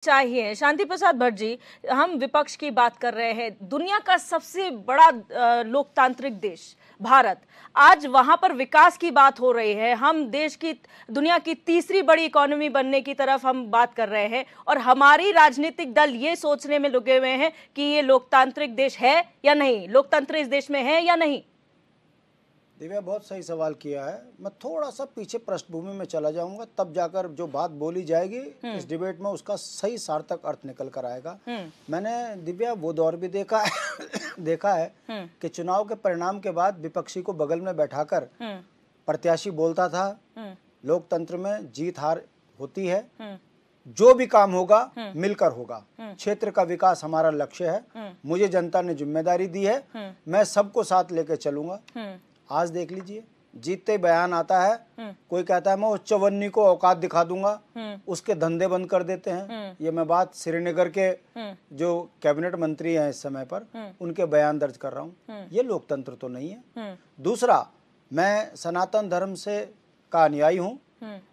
चाहिए। शांति प्रसाद भट्ट जी, हम विपक्ष की बात कर रहे हैं। दुनिया का सबसे बड़ा लोकतांत्रिक देश भारत, आज वहां पर विकास की बात हो रही है। हम देश की दुनिया की तीसरी बड़ी इकोनॉमी बनने की तरफ हम बात कर रहे हैं और हमारी राजनीतिक दल ये सोचने में लगे हुए हैं कि ये लोकतांत्रिक देश है या नहीं, लोकतंत्र इस देश में है या नहीं। दिव्या, बहुत सही सवाल किया है। मैं थोड़ा सा पीछे पृष्ठभूमि में चला जाऊंगा, तब जाकर जो बात बोली जाएगी इस डिबेट में उसका सही सार्थक अर्थ निकल कर आएगा। मैंने दिव्या वो दौर भी देखा है देखा है कि चुनाव के परिणाम के बाद विपक्षी को बगल में बैठाकर प्रत्याशी बोलता था, लोकतंत्र में जीत हार होती है, जो भी काम होगा मिलकर होगा, क्षेत्र का विकास हमारा लक्ष्य है, मुझे जनता ने जिम्मेदारी दी है, मैं सबको साथ लेकर चलूंगा। आज देख लीजिए, जीतते ही बयान आता है, कोई कहता है मैं उस चवन्नी को औकात दिखा दूंगा, उसके धंधे बंद कर देते हैं। ये मैं बात श्रीनगर के जो कैबिनेट मंत्री हैं इस समय पर, उनके बयान दर्ज कर रहा हूँ। ये लोकतंत्र तो नहीं है। दूसरा, मैं सनातन धर्म से का अनुयायी हूँ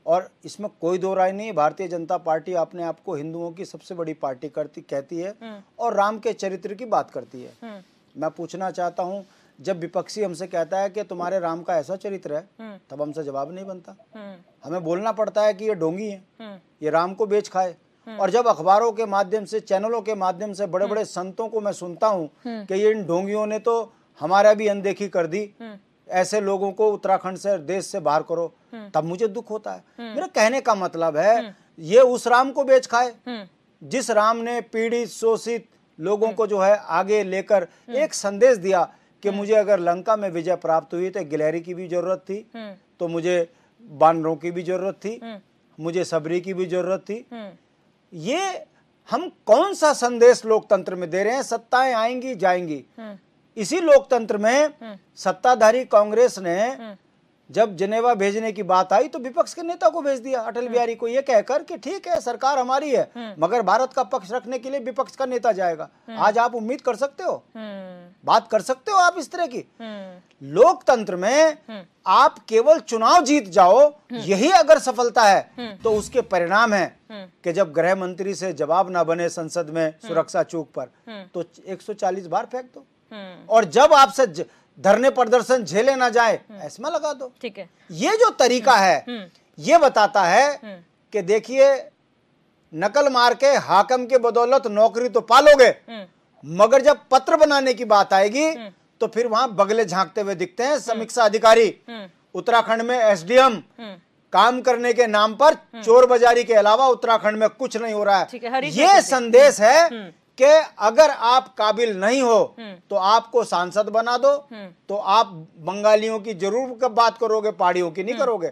और इसमें कोई दो राय नहीं। भारतीय जनता पार्टी अपने आप को हिंदुओं की सबसे बड़ी पार्टी कहती है और राम के चरित्र की बात करती है। मैं पूछना चाहता हूँ, जब विपक्षी हमसे कहता है कि तुम्हारे राम का ऐसा चरित्र है, तब हमसे जवाब नहीं बनता। हमें बोलना पड़ता है कि ये ढोंगी है, ये राम को बेच खाए। और जब अखबारों के माध्यम से, चैनलों के माध्यम से बड़े बड़े संतों को मैं सुनता हूँ कि ये इन ढोंगियों ने तो हमारा भी अनदेखी कर दी, ऐसे लोगों को उत्तराखंड से, देश से बाहर करो, तब मुझे दुख होता है। मेरा कहने का मतलब है, ये उस राम को बेच खाए जिस राम ने पीड़ित शोषित लोगों को जो है आगे लेकर एक संदेश दिया कि मुझे अगर लंका में विजय प्राप्त हुई तो गिलहरी की भी जरूरत थी, तो मुझे बानरों की भी जरूरत थी, मुझे सबरी की भी जरूरत थी। ये हम कौन सा संदेश लोकतंत्र में दे रहे हैं? सत्ताएं आएंगी जाएंगी। इसी लोकतंत्र में सत्ताधारी कांग्रेस ने जब जिनेवा भेजने की बात आई तो विपक्ष के नेता को भेज दिया, अटल बिहारी को, ये कहकर कि ठीक है सरकार हमारी है, मगर भारत का पक्ष रखने के लिए विपक्ष का नेता जाएगा। आज आप उम्मीद कर सकते हो, बात कर सकते हो आप इस तरह की? लोकतंत्र में आप केवल चुनाव जीत जाओ, यही अगर सफलता है तो उसके परिणाम है कि जब गृह मंत्री से जवाब ना बने संसद में सुरक्षा चूक पर, तो 140 बार फेंक दो, और जब आपसे धरने प्रदर्शन झेले ना जाए ऐसा लगा दो। ठीक है, ये जो तरीका है ये बताता है कि देखिए, नकल मार के हाकिम के बदौलत नौकरी तो पालोगे, मगर जब पत्र बनाने की बात आएगी तो फिर वहां बगले झांकते हुए दिखते हैं समीक्षा अधिकारी। उत्तराखंड में एसडीएम काम करने के नाम पर चोर बाजारी के अलावा उत्तराखंड में कुछ नहीं हो रहा है। ये संदेश है कि अगर आप काबिल नहीं हो तो आपको सांसद बना दो, तो आप बंगालियों की जरूर बात करोगे, पहाड़ियों की नहीं करोगे।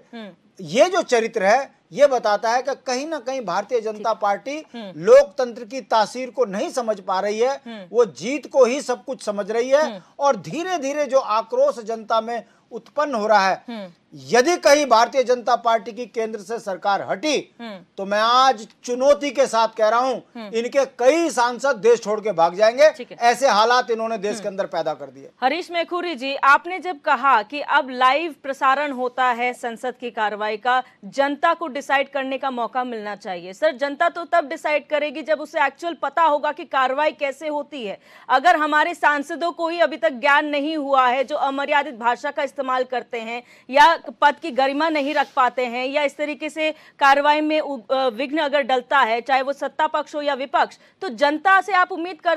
ये जो चरित्र है ये बताता है कि कहीं ना कहीं भारतीय जनता पार्टी लोकतंत्र की तासीर को नहीं समझ पा रही है, वो जीत को ही सब कुछ समझ रही है। और धीरे धीरे जो आक्रोश जनता में उत्पन्न हो रहा है, यदि कहीं भारतीय जनता पार्टी की केंद्र से सरकार हटी तो मैं आज चुनौती के साथ कह रहा हूं, इनके कई सांसद देश छोड़ के भाग जाएंगे। ऐसे हालात इन्होंने देश के अंदर पैदा कर दिए। हरीश मेखुरी जी, आपने जब कहा कि अब लाइव प्रसारण होता है संसद की कार्रवाई का, जनता को डिसाइड करने का मौका मिलना चाहिए। सर, जनता तो तब डिसाइड करेगी जब उसे एक्चुअल पता होगा कि कार्रवाई कैसे होती है। अगर हमारे सांसदों को ही अभी तक ज्ञान नहीं हुआ है, जो अमर्यादित भाषा का इस्तेमाल करते हैं या पद की गरिमा नहीं रख पाते हैं, या इस तरीके से कार्रवाई में विघ्न अगर डलता है, चाहे वो सत्ता पक्ष हो या विपक्ष, तो जनता से आप उम्मीद करते